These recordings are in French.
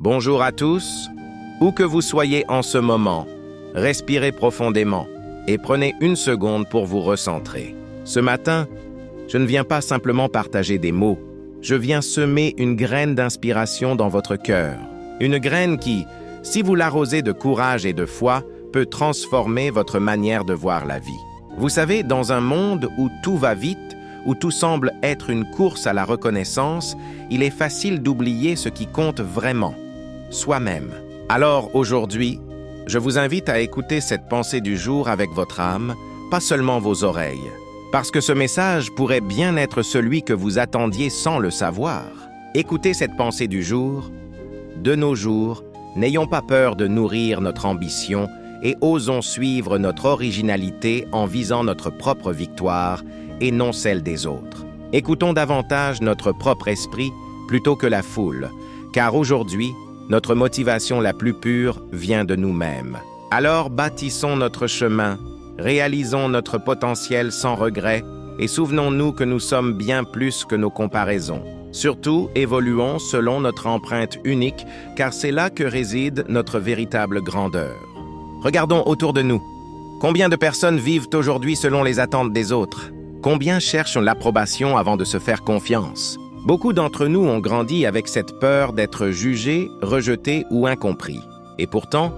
Bonjour à tous, où que vous soyez en ce moment, respirez profondément et prenez une seconde pour vous recentrer. Ce matin, je ne viens pas simplement partager des mots, je viens semer une graine d'inspiration dans votre cœur. Une graine qui, si vous l'arrosez de courage et de foi, peut transformer votre manière de voir la vie. Vous savez, dans un monde où tout va vite, où tout semble être une course à la reconnaissance, il est facile d'oublier ce qui compte vraiment, soi-même. Alors aujourd'hui, je vous invite à écouter cette pensée du jour avec votre âme, pas seulement vos oreilles. Parce que ce message pourrait bien être celui que vous attendiez sans le savoir. Écoutez cette pensée du jour. De nos jours, n'ayons pas peur de nourrir notre ambition et osons suivre notre originalité en visant notre propre victoire et non celle des autres. Écoutons davantage notre propre esprit plutôt que la foule, car aujourd'hui, notre motivation la plus pure vient de nous-mêmes. Alors bâtissons notre chemin, réalisons notre potentiel sans regret et souvenons-nous que nous sommes bien plus que nos comparaisons. Surtout, évoluons selon notre empreinte unique, car c'est là que réside notre véritable grandeur. Regardons autour de nous. Combien de personnes vivent aujourd'hui selon les attentes des autres? Combien cherchent l'approbation avant de se faire confiance? Beaucoup d'entre nous ont grandi avec cette peur d'être jugés, rejetés ou incompris. Et pourtant,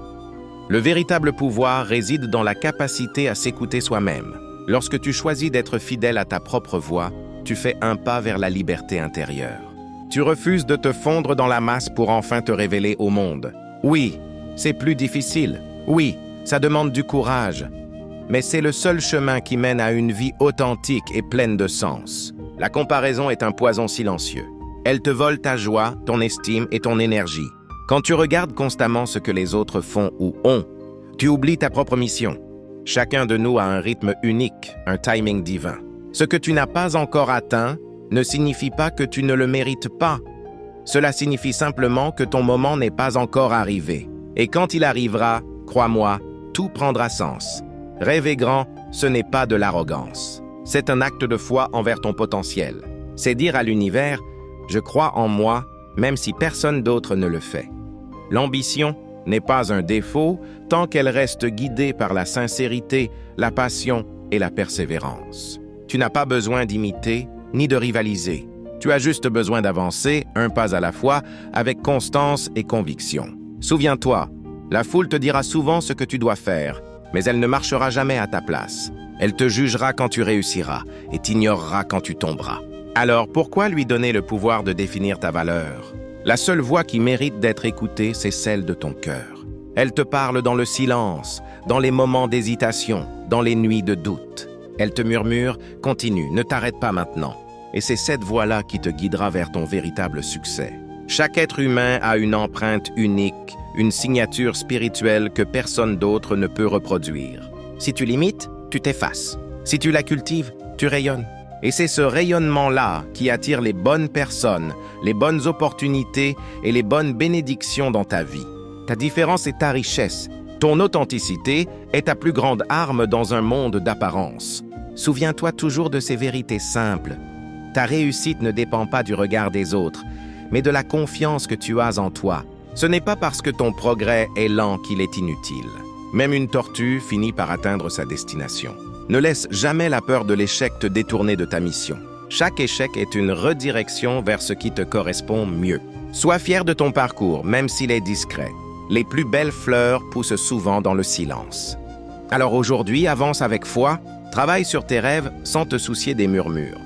le véritable pouvoir réside dans la capacité à s'écouter soi-même. Lorsque tu choisis d'être fidèle à ta propre voix, tu fais un pas vers la liberté intérieure. Tu refuses de te fondre dans la masse pour enfin te révéler au monde. Oui, c'est plus difficile. Oui, ça demande du courage. Mais c'est le seul chemin qui mène à une vie authentique et pleine de sens. La comparaison est un poison silencieux. Elle te vole ta joie, ton estime et ton énergie. Quand tu regardes constamment ce que les autres font ou ont, tu oublies ta propre mission. Chacun de nous a un rythme unique, un timing divin. Ce que tu n'as pas encore atteint ne signifie pas que tu ne le mérites pas. Cela signifie simplement que ton moment n'est pas encore arrivé. Et quand il arrivera, crois-moi, tout prendra sens. Rêver grand, ce n'est pas de l'arrogance. C'est un acte de foi envers ton potentiel. C'est dire à l'univers, je crois en moi, même si personne d'autre ne le fait. L'ambition n'est pas un défaut tant qu'elle reste guidée par la sincérité, la passion et la persévérance. Tu n'as pas besoin d'imiter ni de rivaliser. Tu as juste besoin d'avancer, un pas à la fois, avec constance et conviction. Souviens-toi, la foule te dira souvent ce que tu dois faire, mais elle ne marchera jamais à ta place. Elle te jugera quand tu réussiras et t'ignorera quand tu tomberas. Alors pourquoi lui donner le pouvoir de définir ta valeur? La seule voix qui mérite d'être écoutée, c'est celle de ton cœur. Elle te parle dans le silence, dans les moments d'hésitation, dans les nuits de doute. Elle te murmure « Continue, ne t'arrête pas maintenant ». Et c'est cette voix-là qui te guidera vers ton véritable succès. Chaque être humain a une empreinte unique, une signature spirituelle que personne d'autre ne peut reproduire. Si tu l'imites, tu t'effaces. Si tu la cultives, tu rayonnes. Et c'est ce rayonnement-là qui attire les bonnes personnes, les bonnes opportunités et les bonnes bénédictions dans ta vie. Ta différence est ta richesse. Ton authenticité est ta plus grande arme dans un monde d'apparence. Souviens-toi toujours de ces vérités simples. Ta réussite ne dépend pas du regard des autres, mais de la confiance que tu as en toi. Ce n'est pas parce que ton progrès est lent qu'il est inutile. Même une tortue finit par atteindre sa destination. Ne laisse jamais la peur de l'échec te détourner de ta mission. Chaque échec est une redirection vers ce qui te correspond mieux. Sois fier de ton parcours, même s'il est discret. Les plus belles fleurs poussent souvent dans le silence. Alors aujourd'hui, avance avec foi, travaille sur tes rêves sans te soucier des murmures.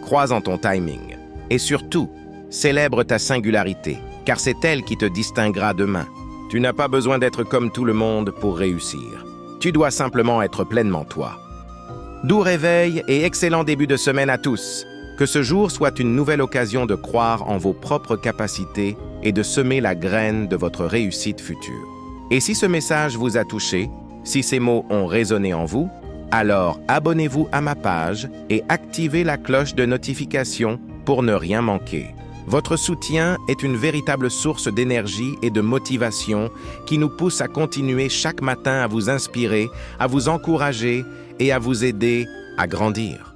Crois en ton timing. Et surtout, célèbre ta singularité, car c'est elle qui te distinguera demain. Tu n'as pas besoin d'être comme tout le monde pour réussir. Tu dois simplement être pleinement toi. Doux réveil et excellent début de semaine à tous. Que ce jour soit une nouvelle occasion de croire en vos propres capacités et de semer la graine de votre réussite future. Et si ce message vous a touché, si ces mots ont résonné en vous, alors abonnez-vous à ma page et activez la cloche de notification pour ne rien manquer. Votre soutien est une véritable source d'énergie et de motivation qui nous pousse à continuer chaque matin à vous inspirer, à vous encourager et à vous aider à grandir.